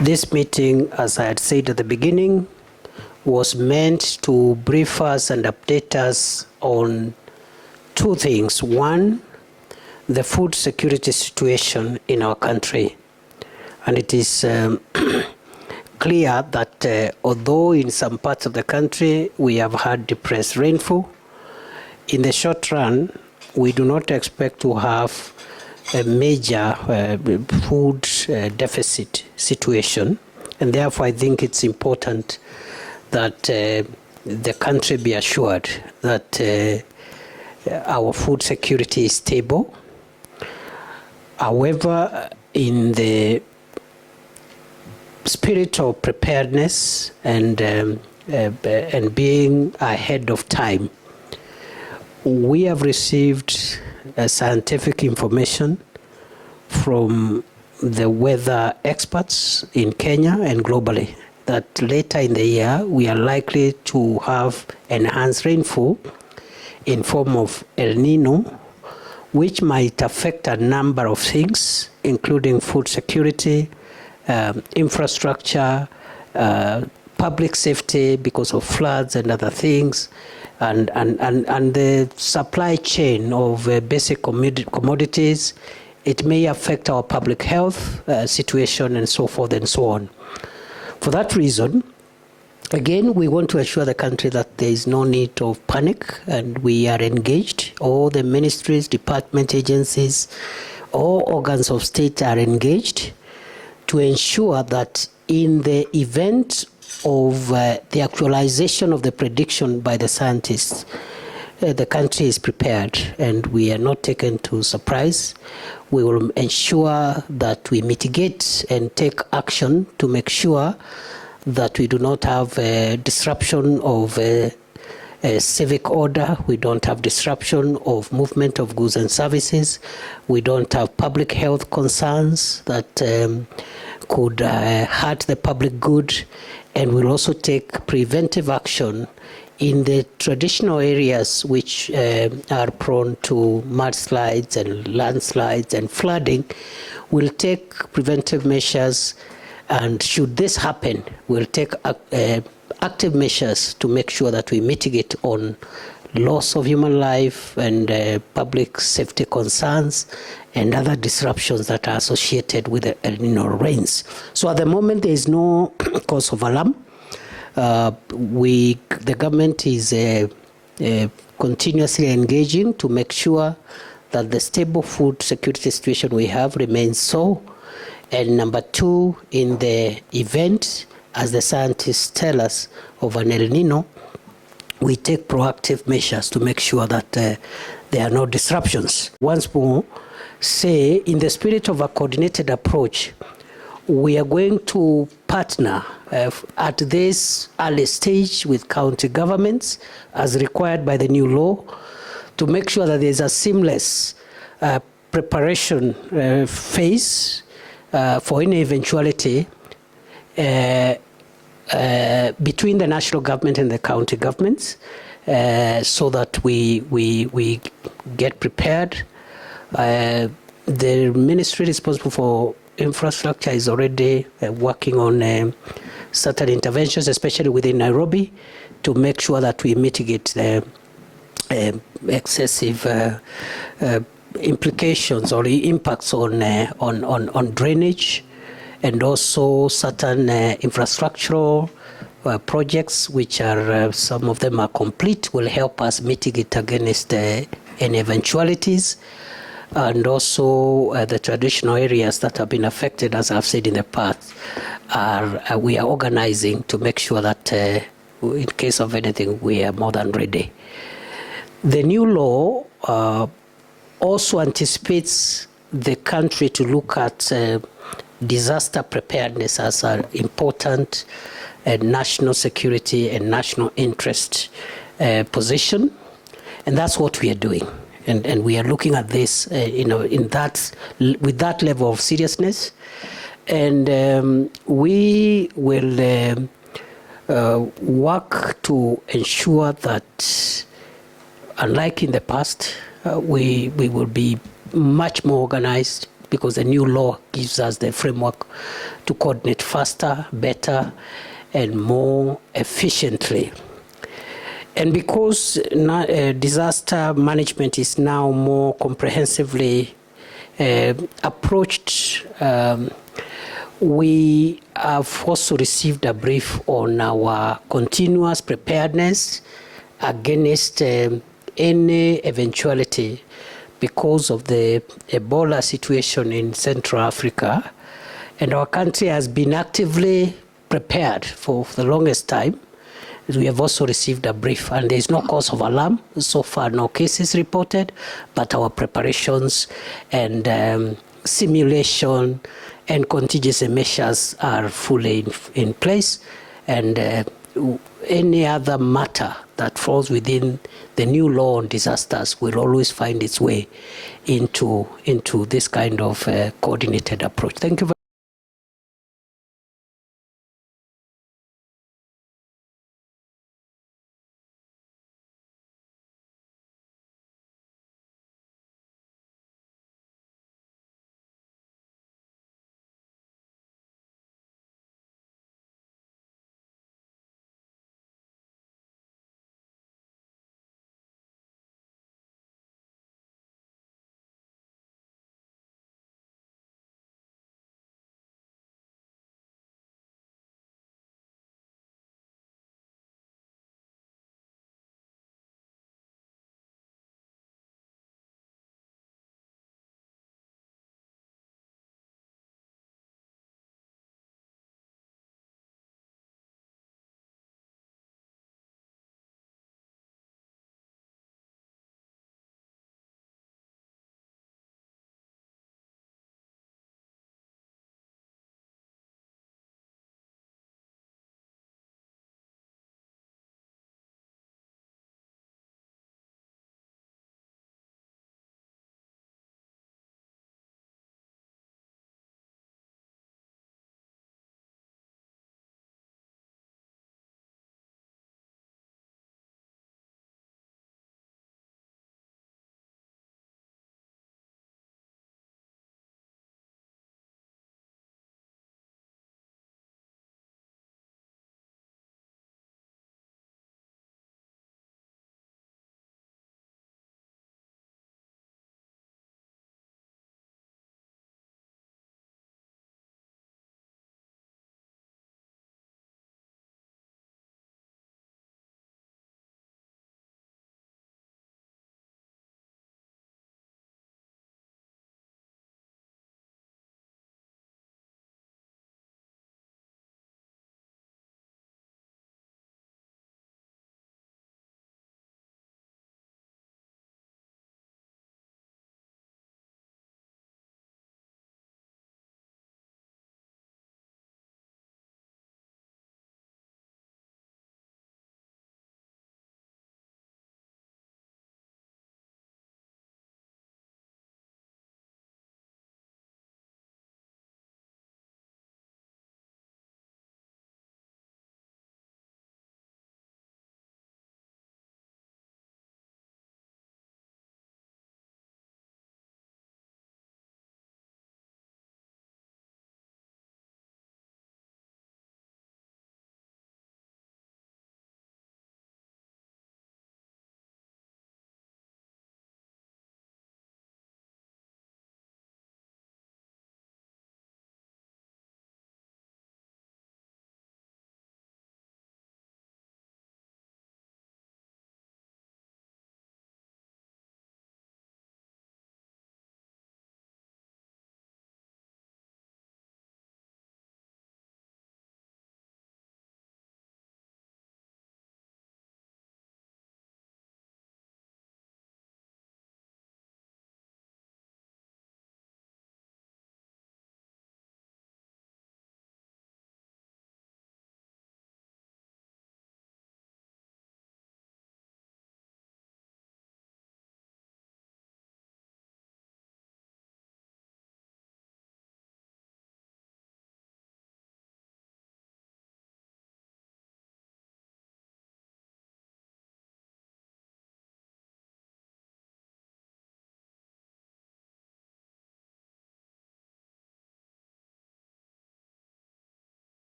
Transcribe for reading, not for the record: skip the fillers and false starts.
This meeting, as I had said at the beginning, was meant to brief us and update us on two things. One, the food security situation in our country. And it is clear that although in some parts of the country we have had depressed rainfall, in the short run, we do not expect to have a major food deficit situation. And therefore, I think it's important that the country be assured that our food security is stable. However, in the spirit of preparedness and being ahead of time, we have received scientific information from the weather experts in Kenya and globally that later in the year we are likely to have enhanced rainfall in form of ELnino, which might affect a number of things, including food security, infrastructure, public safety because of floods and other things, and the supply chain of basic commodities. It may affect our public health situation and so forth and so on. For that reason, again, we want to assure the country that there is no need of panic, and we are engaged. All the ministries, department agencies, all organs of state are engaged to ensure that in the event of the actualization of the prediction by the scientists, the country is prepared and we are not taken to surprise. We will ensure that we mitigate and take action to make sure that we do not have a disruption of a civic order. We don't have disruption of movement of goods and services. We don't have public health concerns that could hurt the public good. And we'll also take preventive action in the traditional areas which are prone to mudslides and landslides and flooding. We'll take preventive measures, and should this happen, we'll take active measures to make sure that we mitigate on loss of human life and public safety concerns and other disruptions that are associated with the ELnino rains. So at the moment, there is no cause of alarm. The government is continuously engaging to make sure that the stable food security situation we have remains so. And number two, in the event, as the scientists tell us, of an ELnino, we take proactive measures to make sure that there are no disruptions. Once more, say, in the spirit of a coordinated approach, we are going to partner at this early stage with county governments, as required by the new law, to make sure that there is a seamless preparation phase for any eventuality between the national government and the county governments, so that we get prepared. The ministry responsible for infrastructure is already working on certain interventions, especially within Nairobi, to make sure that we mitigate the excessive implications or impacts on drainage, and also certain infrastructural projects, which are some of them are complete, will help us mitigate against any eventualities. And also the traditional areas that have been affected, as I've said in the past, we are organizing to make sure that in case of anything, we are more than ready. The new law also anticipates the country to look at disaster preparedness as an important national security and national interest position, and that's what we are doing. And we are looking at this, with that level of seriousness, and we will work to ensure that, unlike in the past, we will be much more organized, because the new law gives us the framework to coordinate faster, better, and more efficiently. And because disaster management is now more comprehensively approached, we have also received a brief on our continuous preparedness against any eventuality because of the Ebola situation in Central Africa. And our country has been actively prepared for the longest time. We have also received a brief, and there is no cause of alarm. So far, no cases reported, but our preparations and simulation and contingency measures are fully in place. And any other matter that falls within the new law on disasters will always find its way into this kind of coordinated approach. Thank you very much.